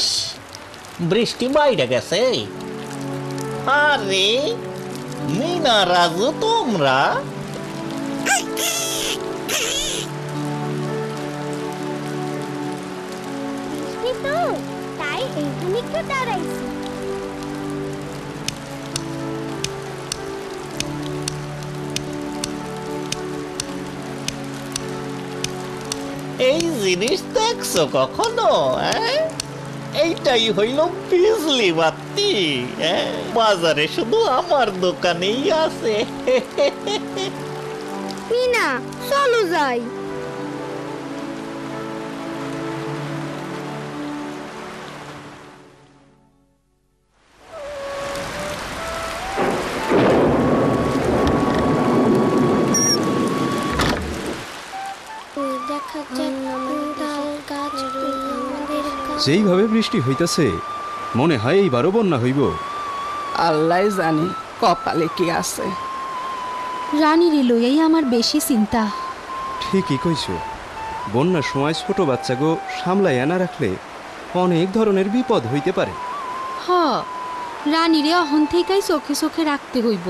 ইস, বৃষ্টি বাইরে গেছে। আরে মিনা, রাজু, তোমরা তাই এইখানে একটু দাঁড়াইছি। এই জিনিস দেখছো কখনো? এইটাই হইল বিজলি বাতি। বাজারে শুধু আমার দোকানেই আছে। মিনা, চলো যাই। যেইভাবে বৃষ্টি হইতেছে মনে হয় এইবারও বন্যা হইব। আল্লাহ জানে কপালে কি আছে। রানীর লইয়াই আমার বেশি চিন্তা। ঠিকই কইছ, বন্যার সময় ছোট বাচ্চাগো সামলাইয়া না রাখলে অনেক ধরনের বিপদ হইতে পারে। হ, রানীরে অহন থেকেই চোখে চোখে রাখতে হইব।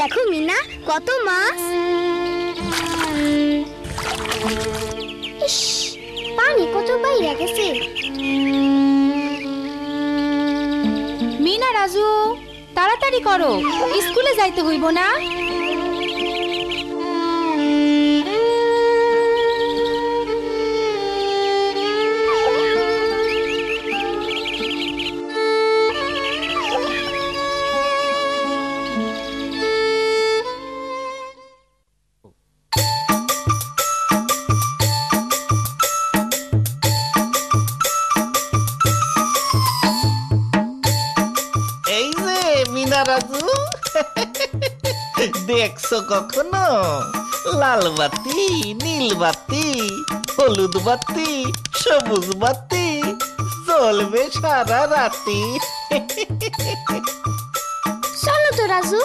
দেখো মিনা, কত মাছ। ইস, পানি কত বাইরে গেছে। মিনা, রাজু, তাড়াতাড়ি করো, স্কুলে যাইতে হইব না। এই যে মিনা, রাজু, দেখছো কখনো লাল বাতি, নীল বাতি, হলুদ বাতি, সবুজ বাতি জ্বলবে সারা রাতি। চলো তো রাজু।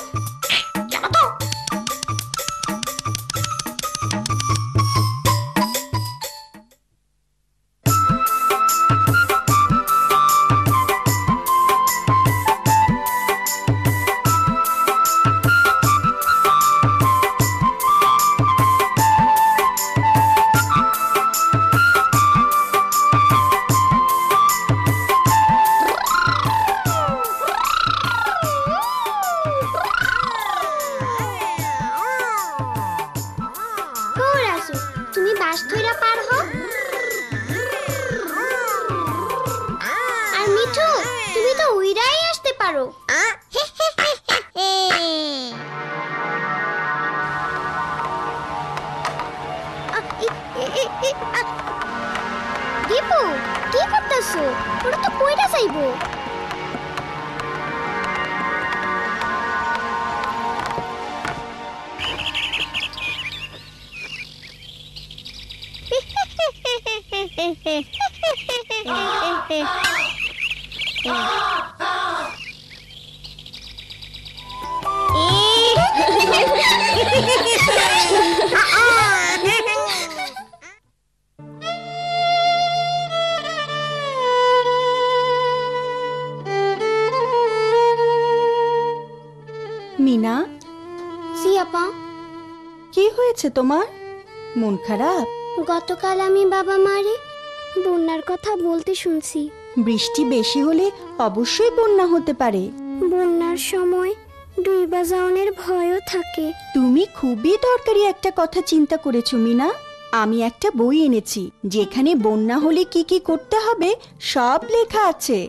তুমি বাস ধইরা পার হও। আর মিঠু, তুমি তো উইরাই আসতে পারো। দীপু, কি করতেছো? ওরা তো পয়রা যাইবো। মিনা, জি আপা। কি হয়েছে তোমার? মন খারাপ? গতকাল আমি বাবা মারে বন্যার কথা বলতে শুনছি। বৃষ্টি বেশি হলে অবশ্যই বন্যা হতে পারে। বন্যার সময় ডুইবা যাওয়ার ভয়ও থাকে। তুমি খুবই দরকারি একটা কথা চিন্তা করেছো মিনা। আমি একটা বই এনেছি যেখানে বন্যা হলে কি কি করতে হবে সব লেখা আছে।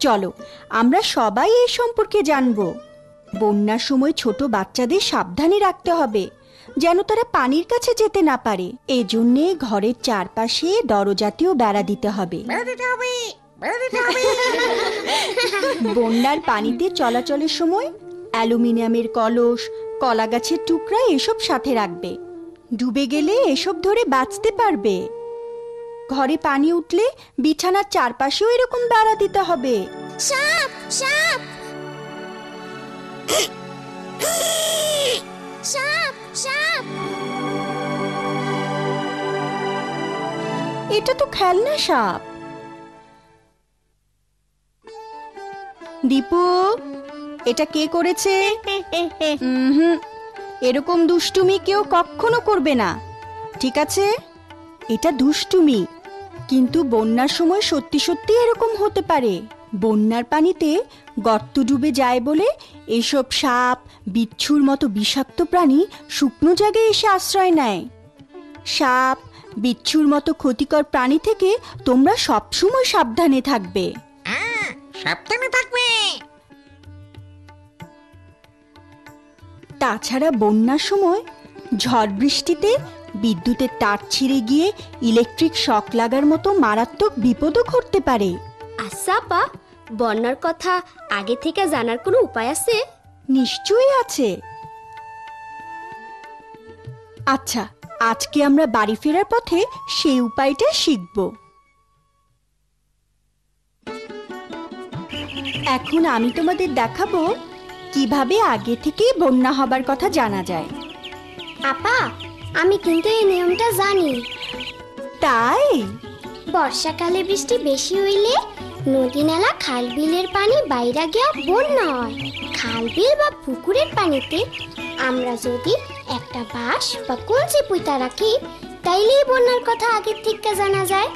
চলো আমরা সবাই এই সম্পর্কে জানবো। বন্যার সময় ছোট বাচ্চাদের সাবধানে রাখতে হবে যেন তারা পানির কাছে যেতে না পারে। এজন্যে ঘরের চারপাশে দরজাতেও বেড়া দিতে হবে। বন্যার পানিতে চলাচলের সময় অ্যালুমিনিয়ামের কলস, কলা গাছের টুকরা এসব সাথে রাখবে। ডুবে গেলে এসব ধরে বাঁচতে পারবে। ঘরে পানি উঠলে বিছানার চারপাশেও এরকম বেড়া দিতে হবে। সাপ সাপ সাপ সাপ। এটা তো খেলনা সাপ। দীপু, এটা কে করেছে? এরকম দুষ্টুমি কেউ কখনো করবে না, ঠিক আছে? এটা দুষ্টুমি, কিন্তু বন্যার সময় সত্যি সত্যি এরকম হতে পারে। বন্যার পানিতে গর্ত ডুবে যায় বলে এসব সাপ, বিচ্ছুর মতো বিষাক্ত প্রাণী শুকনো জায়গায় এসে আশ্রয় নেয়। সাপ, বিচ্ছুর মতো ক্ষতিকর প্রাণী থেকে তোমরা সবসময় সাবধানে থাকবে। সাবধানে থাকবে। তাছাড়া বন্যার সময় ঝড় বৃষ্টিতে বিদ্যুতের তার ছিঁড়ে গিয়ে ইলেকট্রিক শক লাগার মতো মারাত্মক বিপদও ঘটতে পারে। আচ্ছা আপা, বন্যার কথা আগে থেকে জানার কোনো উপায় আছে? নিশ্চয়ই আছে। আচ্ছা, আজকে আমরা বাড়ি ফেরার পথে সেই উপায়টা শিখব। এখন আমি তোমাদের দেখাবো কিভাবে আগে থেকেই বন্যা হবার কথা জানা যায়। আপা, আমি কিন্তু এই নিয়মটা জানি। তাই বর্ষাকালে বৃষ্টি বেশি হইলে নদী নালা খাল বিলের পানি বাইরে গিয়া বন্যা হয়। খাল বিল বা পুকুরের পানিতে আমরা যদি একটা বাঁশ বা কলসি পুঁতা রাখি তাইলেই বন্যার কথা আগে থেকে জানা যায়।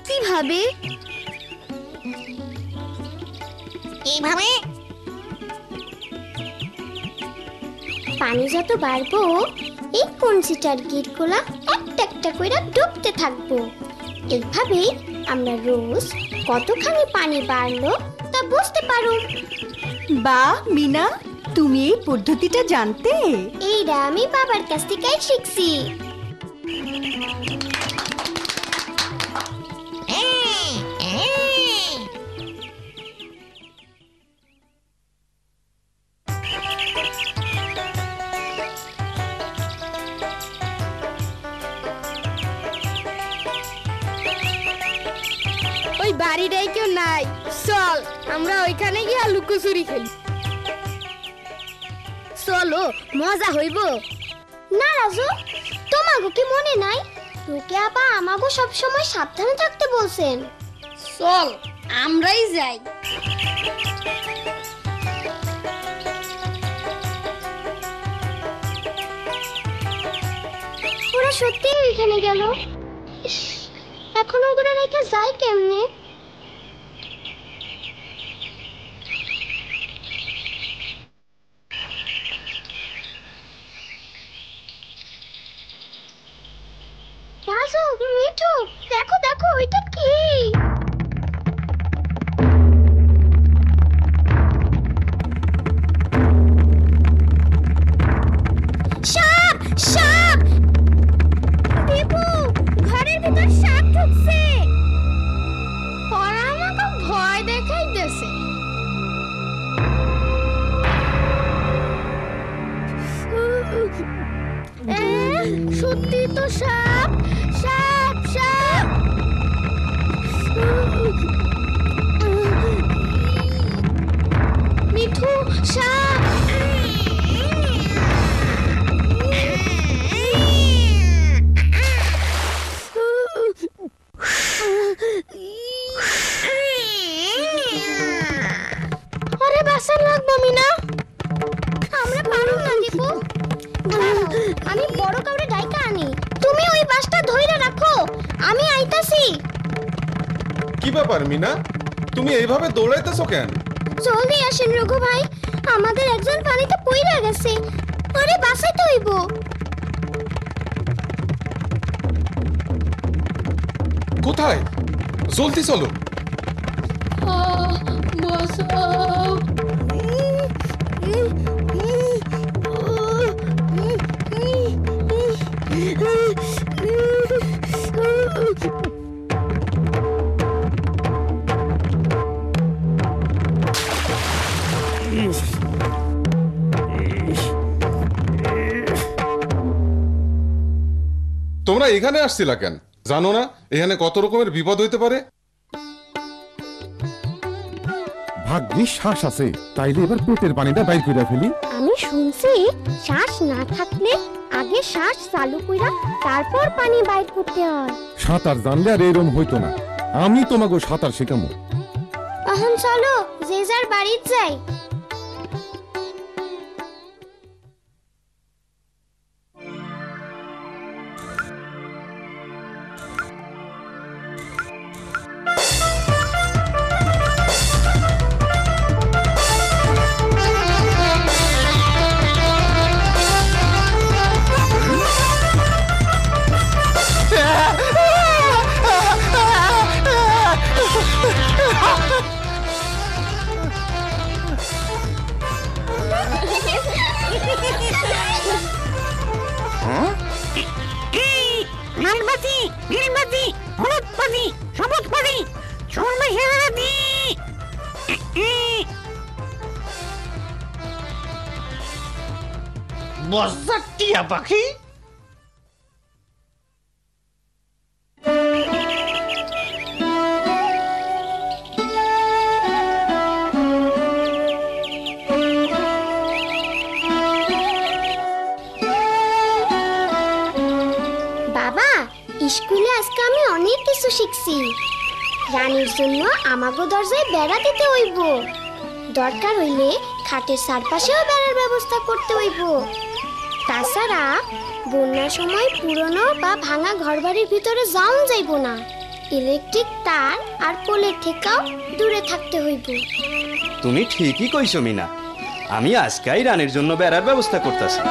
কিভাবে? এইভাবে পানি যত বাড়বো এই কলসিটার গিটগুলা একটা একটা কইরা ডুবতে থাকবো। এইভাবে আমরা রোজ কতখানি পানি বাড়লো তা বুঝতে পারো। বাহ মিনা, তুমি এই পদ্ধতিটা জানতে? এইটা আমি বাবার কাছ থেকেই শিখছি। ওই বাড়িটাই কেউ নাই, চল আমরা ওইখানে গিয়ে লুকোচুরি খেলি। চলো, মজা হইব। না রাজু, তোমাগো কি মনে নাই তোকে আপা আমাগো সব সময় সাবধানে থাকতে বলছেন? চল আমরাই যাই। ওরা সত্যি এখানে গেল। ইস, এখন ওগুলো রেখে যায় কেমনে? রাজু, মিঠু, দেখো দেখো ওইটা কি? সাপ সাপ! দেবু, ঘরের ভিতর সাপ ঢুকছে। ওরা আমাকে ভয় দেখাইতেছে। সত্যি তো সাপ সাপ সাপ! মিঠু, সাপ! আরে বাসার লাগবো মিনা, আমরা পারো না দীপু। আমি বড় কাউরে ডাইকা আনি, তুমি ওই বাসটা ধইরা রাখো, আমি আইতাছি। ব্যাপার মিনা, তুমি এইভাবে দৌড়াইতেছো কেন? জলদি আসেন রঘু ভাই, আমাদের একজন পানিতে পইরা গেছে, আরে বাঁচাইতে হইব। কোথায়? জলদি চলো। তোমরা এখানে আসছিলা কেন? জানো না এখানে কত রকমের বিপদ হইতে পারে? ভাগ্যিস শ্বাস আছে, তাইলে এবার পেটের পানিটা বাইর কইরা ফেলি। আমি শুনছি শ্বাস না থাকলে আগে শ্বাস চালু কইরা তারপর পানি বাইর করতে হয়। সাঁতার জানলে আর এরম হইতো না, আমি তোমাকে সাঁতার শেখামো। এখন চলো যে যার বাড়ির যাই। লালবাতি, নীলবাতি, হলুদ বাতি, সবুজ বাতি, চলবে সারাদি। বজ্জা টিয়া পাখি। বাবা, স্কুলে আজকে আমি অনেক কিছু শিখছি। রানীর জন্য আমাগো দরজায় বেড়া দিতে হইব, দরকার হইলে খাটের চারপাশেও বেড়ার ব্যবস্থা করতে হইব। তাছাড়া বন্যার সময় পুরনো বা ভাঙা ঘরবাড়ির ভিতরে যাওয়া যাইব না। ইলেকট্রিক তার আর পোলের থেকেও দূরে থাকতে হইব। তুমি ঠিকই কইছো মিনা, আমি আজকাই রানের জন্য বেড়ার ব্যবস্থা করতেছি।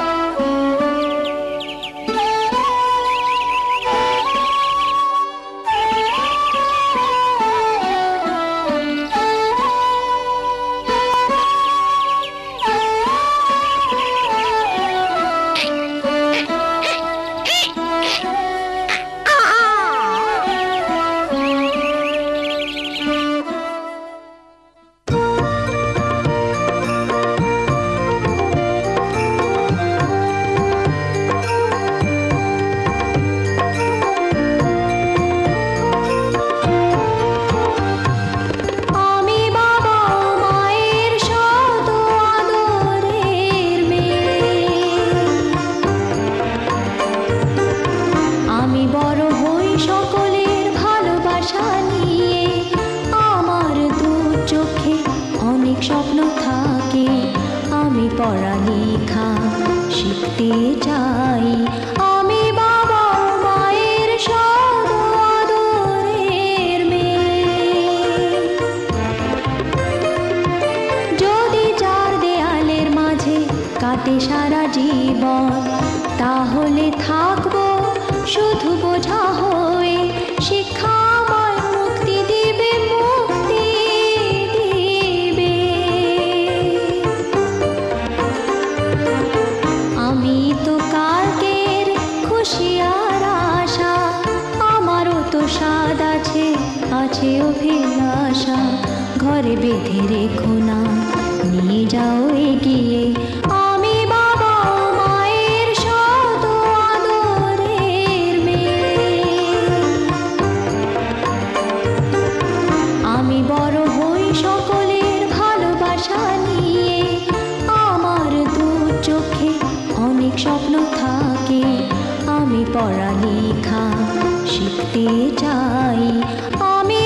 পড়ালেখা শিখতে চাই, আমি বাবা মায়ের আদরের মেয়ে। যদি চার দেয়ালের মাঝে কাটে সারা জীবন, তাহলে থাকবো শুধু বোঝা হয়ে। শিক্ষা আমায় মুক্তি দিবে, মুক্তি দিবে। আমি তো কালকের খুশি আর আশা, আমারও তো স্বাদ আছে, আছে অভিলাষা। ঘরে বেঁধে রেখো না, নিয়ে যাও এগিয়ে। আমি বাবা মায়ের শত আদরের মেয়ে। আমি বড় হই সকলের ভালোবাসা নিয়ে। আমার দু চোখে অনেক স্বপ্ন থাকে, আমি পড়ালেখা শিখতে চাই। আমি